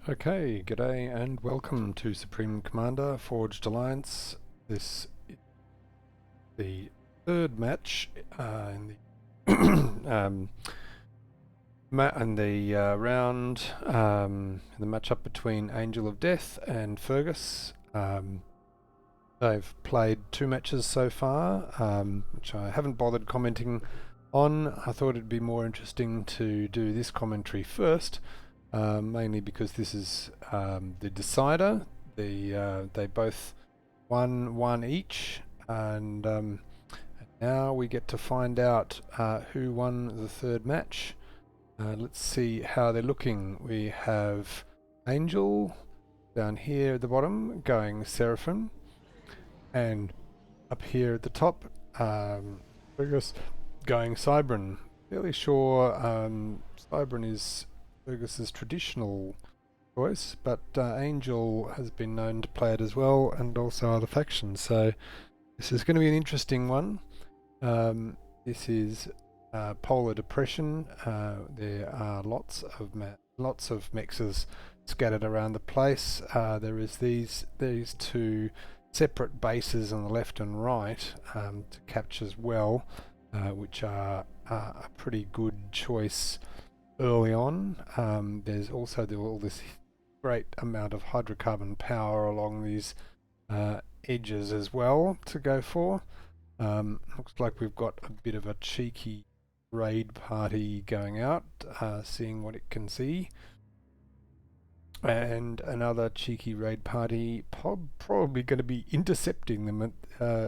Okay, g'day and welcome to Supreme Commander Forged Alliance. This is the third match in the round, the matchup between Angel of Death and Fergus. They've played two matches so far, which I haven't bothered commenting on. I thought it'd be more interesting to do this commentary first. Mainly because this is the decider. They both won one each, and now we get to find out who won the third match. Let's see how they're looking. We have Angel down here at the bottom going Seraphim, and up here at the top, Fergus going Cybran. Fairly sure Cybran is Fergus's traditional choice, but Angel has been known to play it as well, and also other factions. So this is going to be an interesting one. This is polar depression. There are lots of mexes scattered around the place. There is these two separate bases on the left and right to capture as well, which are a pretty good choice early on. There's also all this great amount of hydrocarbon power along these edges as well to go for. Looks like we've got a bit of a cheeky raid party going out, seeing what it can see, and another cheeky raid party probably going to be intercepting them at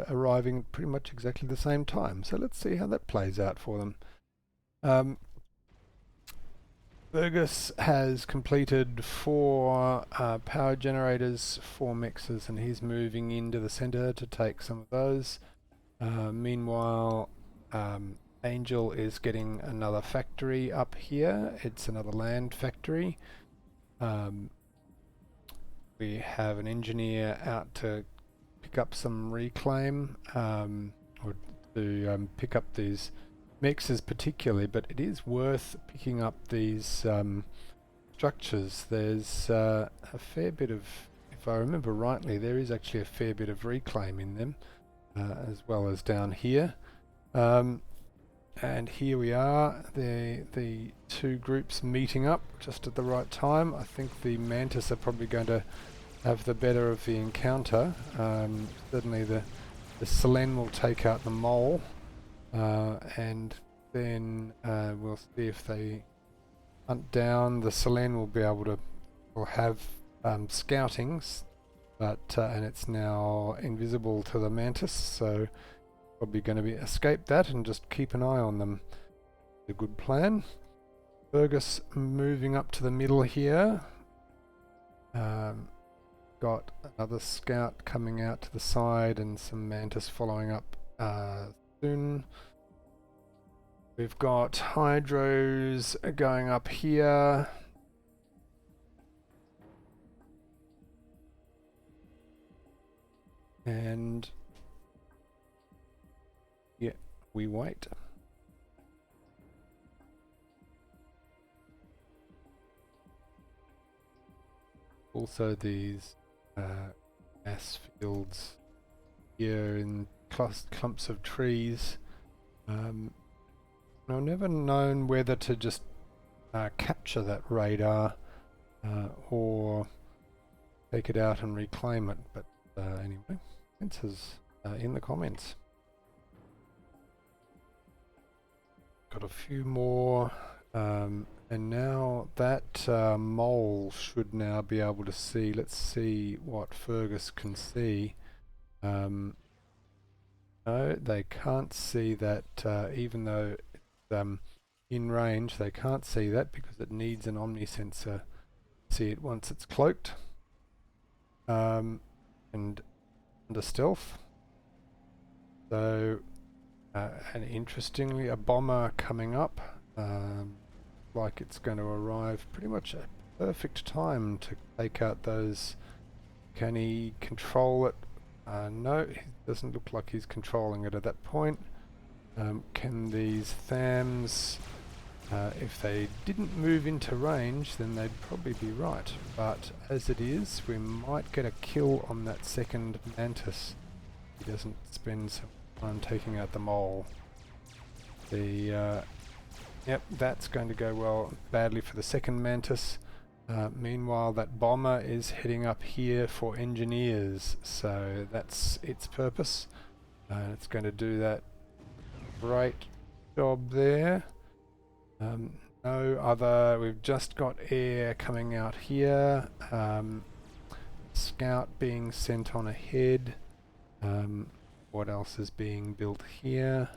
arriving at pretty much exactly the same time. So let's see how that plays out for them. Fergus has completed 4 power generators, 4 mixers, and he's moving into the center to take some of those. Meanwhile, Angel is getting another factory up here. It's another land factory. We have an engineer out to pick up some reclaim, or to pick up these mixers particularly, but it is worth picking up these structures. There's a fair bit of, if I remember rightly, there is actually a fair bit of reclaim in them, as well as down here. And here we are, the two groups meeting up just at the right time. I think the Mantis are probably going to have the better of the encounter. Certainly the Selen will take out the Mole. And then we'll see if they hunt down the Selen. Will be able to, will have scoutings, but and it's now invisible to the Mantis, so probably going to be escape that and just keep an eye on them. A good plan. Fergus moving up to the middle here. Got another scout coming out to the side and some Mantis following up soon. We've got hydros going up here. And yeah, we wait. Also these mass fields here in clumps of trees. I've never known whether to just capture that radar or take it out and reclaim it, but anyway, answers in the comments. Got a few more, and now that Mole should now be able to see. Let's see what Fergus can see. No, they can't see that, even though in range. They can't see that because it needs an Omni sensor to see it once it's cloaked. And under stealth. So, and interestingly, a bomber coming up, like it's going to arrive pretty much at perfect time to take out those. Can he control it? No, it doesn't look like he's controlling it at that point. Can these THAMs If they didn't move into range, then they'd probably be right. But as it is, we might get a kill on that second mantis. He doesn't spend some time taking out the mole. Yep, that's going to go well badly for the second mantis. Meanwhile, that bomber is heading up here for engineers, so that's its purpose. It's going to do that. Great job there. No other, we've just got air coming out here. Scout being sent on ahead. What else is being built here?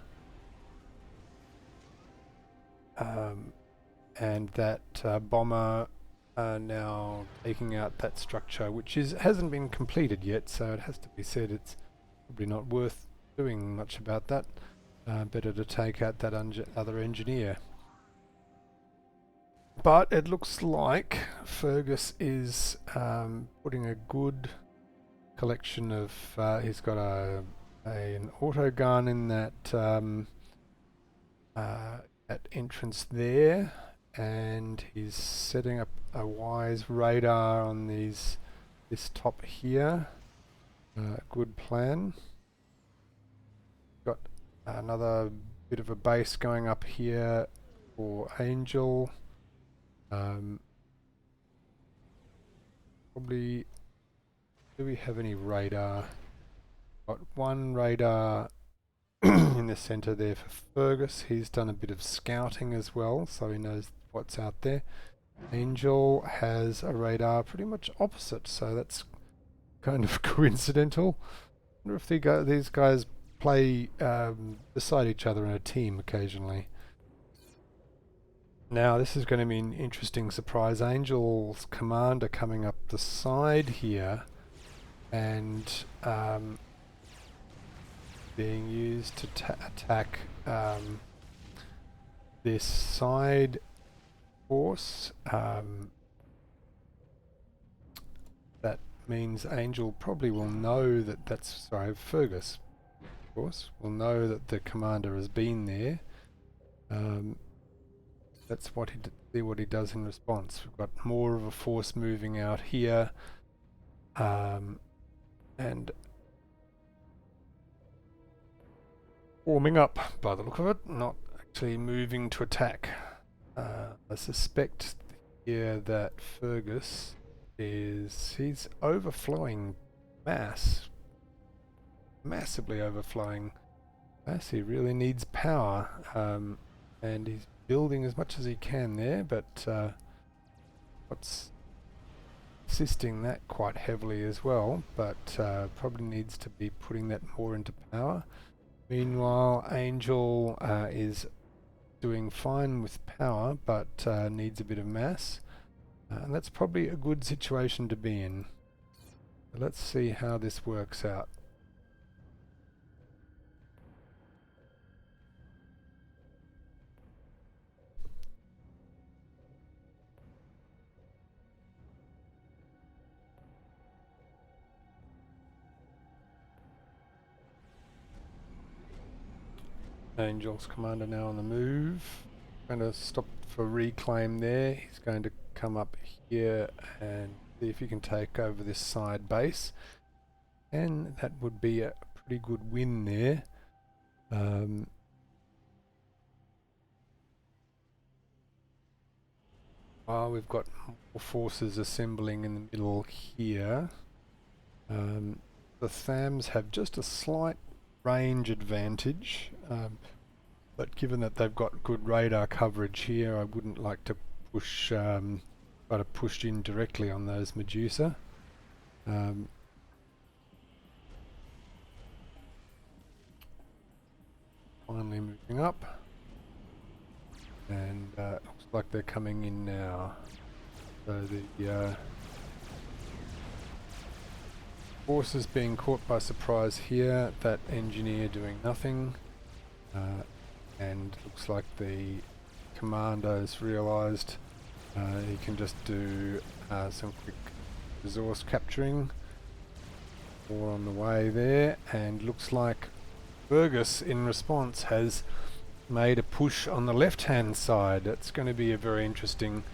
And that bomber now taking out that structure, which hasn't been completed yet, so it has to be said it's probably not worth doing much about that. Better to take out that other engineer. But it looks like Fergus is putting a good collection of... he's got an auto gun in that entrance there, and he's setting up a wise radar on this top here. Good plan. Got another bit of a base going up here for Angel. Probably, do we have any radar? Got one radar in the center there for Fergus. He's done a bit of scouting as well, so he knows what's out there. Angel has a radar pretty much opposite, so that's kind of coincidental. I wonder if these guys play beside each other in a team occasionally. Now this is going to be an interesting surprise. Angel's commander coming up the side here and being used to attack this side force. That means Angel probably will know that Fergus, of course, will know that the commander has been there. That's what he does in response. We've got more of a force moving out here, and warming up by the look of it, not actually moving to attack. I suspect here that Fergus he's overflowing massively overflowing mass. He really needs power, and he's building as much as he can there, but what's assisting that quite heavily as well, but probably needs to be putting that more into power. Meanwhile, Angel is doing fine with power, but needs a bit of mass, and that's probably a good situation to be in. So let's see how this works out. Angel's commander now on the move. Going to stop for reclaim there. He's going to come up here and see if he can take over this side base. And that would be a pretty good win there. While we've got more forces assembling in the middle here. The Thams have just a slight range advantage, but given that they've got good radar coverage here, I wouldn't like to push try to push in directly on those Medusa. Finally moving up, and looks like they're coming in now. So the forces being caught by surprise here, that engineer doing nothing, and looks like the commander has realised he can just do some quick resource capturing. More on the way there, and looks like Fergus in response has made a push on the left-hand side. That's going to be a very interesting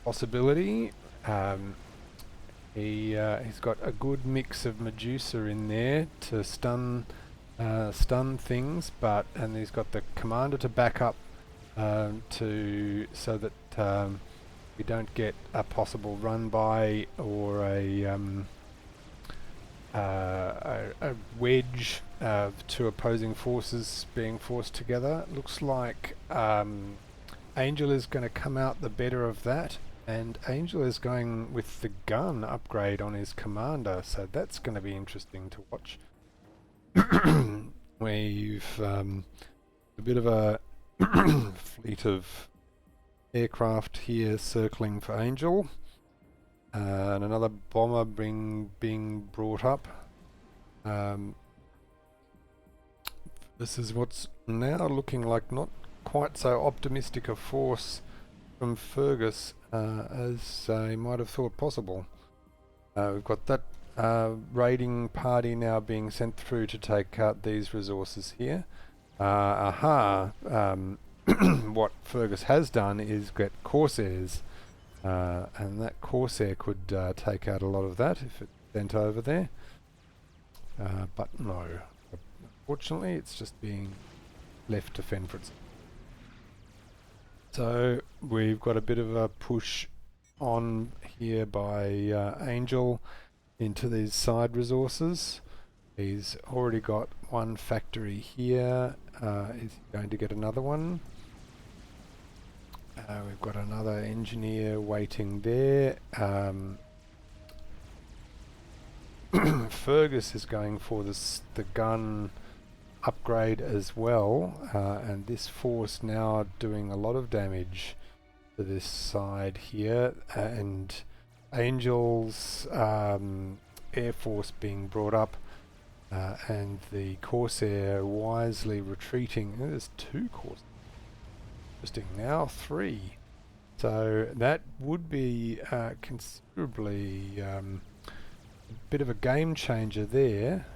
possibility. He's got a good mix of Medusa in there to stun things, and he's got the commander to back up so that we don't get a possible run by or a wedge of two opposing forces being forced together. Looks like Angel is going to come out the better of that, and Angel is going with the gun upgrade on his commander, so that's going to be interesting to watch. We've a bit of a fleet of aircraft here circling for Angel, and another bomber being brought up. This is what's now looking like not quite so optimistic a force from Fergus as he might have thought possible. We've got that raiding party now being sent through to take out these resources here. What Fergus has done is get Corsairs, and that Corsair could take out a lot of that if it's sent over there. But no, unfortunately it's just being left to fend for itself. So we've got a bit of a push on here by Angel into these side resources. He's already got one factory here. Is he going to get another one? We've got another engineer waiting there. Fergus is going for the gun upgrade as well, and this force now doing a lot of damage to this side here, and Angel's air force being brought up, and the Corsair wisely retreating. There's two Corsairs. Interesting, now three. So that would be considerably a bit of a game changer there.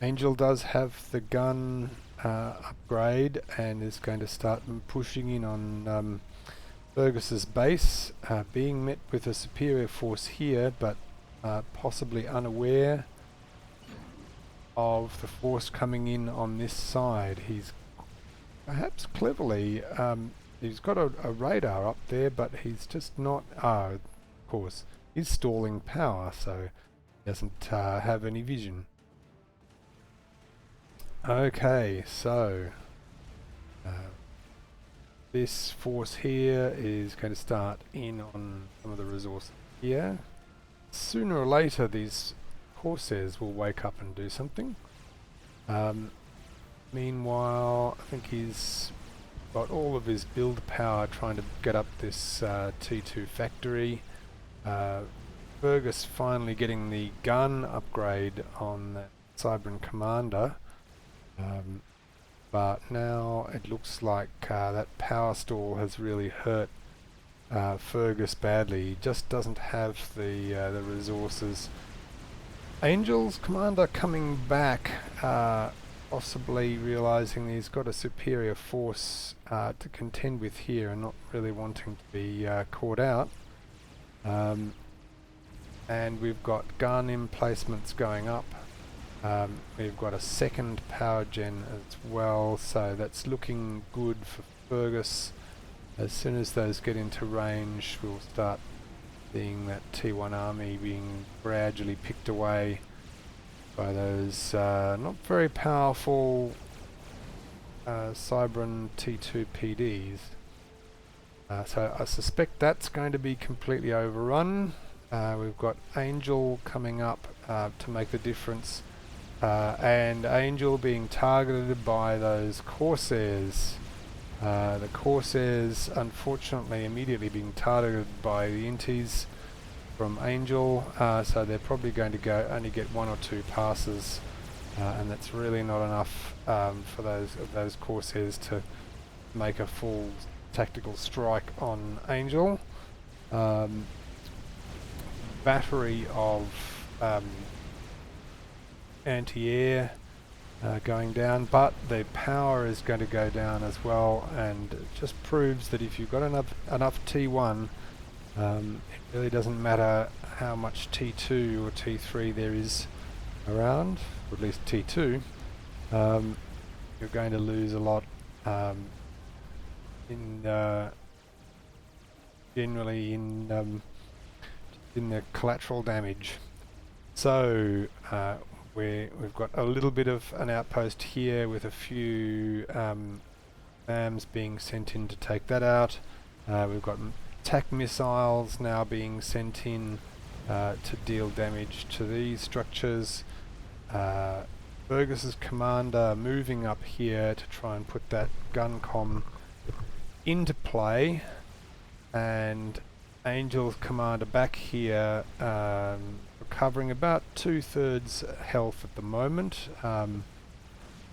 Angel does have the gun upgrade and is going to start pushing in on Fergus's base, being met with a superior force here, but possibly unaware of the force coming in on this side. He's perhaps cleverly, he's got a radar up there, but he's just not, of course, he's stalling power, so he doesn't have any vision. Okay, so this force here is going to start in on some of the resources here. Sooner or later these Corsairs will wake up and do something. Meanwhile, I think he's got all of his build power trying to get up this T2 factory. Fergus finally getting the gun upgrade on that Cybran commander. But now it looks like that power stall has really hurt Fergus badly. He just doesn't have the resources. Angel's commander coming back, possibly realizing he's got a superior force to contend with here and not really wanting to be caught out. And we've got gun emplacements going up. We've got a second power gen as well, so that's looking good for Fergus. As soon as those get into range, we'll start seeing that T1 army being gradually picked away by those not very powerful Cybran T2 PDs. So I suspect that's going to be completely overrun. We've got Angel coming up to make the difference. And Angel being targeted by those Corsairs. The Corsairs unfortunately immediately being targeted by the Inties from Angel, so they're probably going to only get one or two passes, and that's really not enough for those Corsairs to make a full tactical strike on Angel. Battery of anti-air going down, but the power is going to go down as well, and it just proves that if you've got enough T1, it really doesn't matter how much T2 or T3 there is around, or at least T2. You're going to lose a lot generally in the collateral damage. So we've got a little bit of an outpost here with a few FAMs being sent in to take that out. We've got attack missiles now being sent in to deal damage to these structures. Fergus's commander moving up here to try and put that gun comm into play, and Angel's commander back here recovering about 2/3 health at the moment,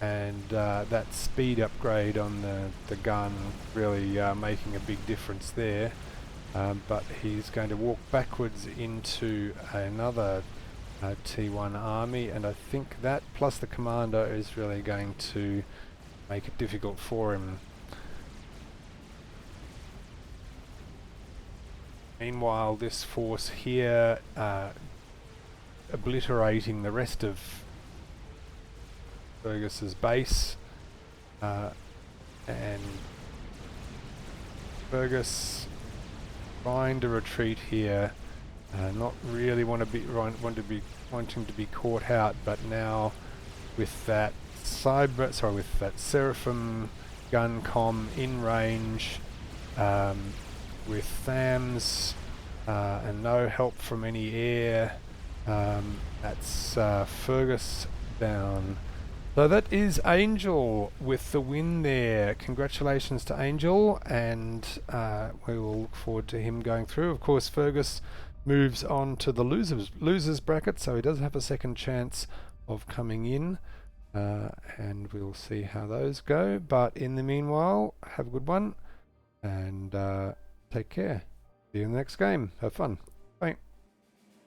and that speed upgrade on the gun really making a big difference there. But he's going to walk backwards into another T1 army, and I think that plus the commander is really going to make it difficult for him. Meanwhile, this force here obliterating the rest of Fergus's base, and Fergus trying to retreat here, not really wanting to be caught out, but now with that with that Seraphim gun comm in range, with FAMs and no help from any air, that's Fergus down. So that is Angel with the win there. Congratulations to Angel, and we will look forward to him going through. Of course, Fergus moves on to the losers bracket, so he does have a second chance of coming in, and we'll see how those go. But in the meanwhile, have a good one, and take care. See you in the next game. Have fun.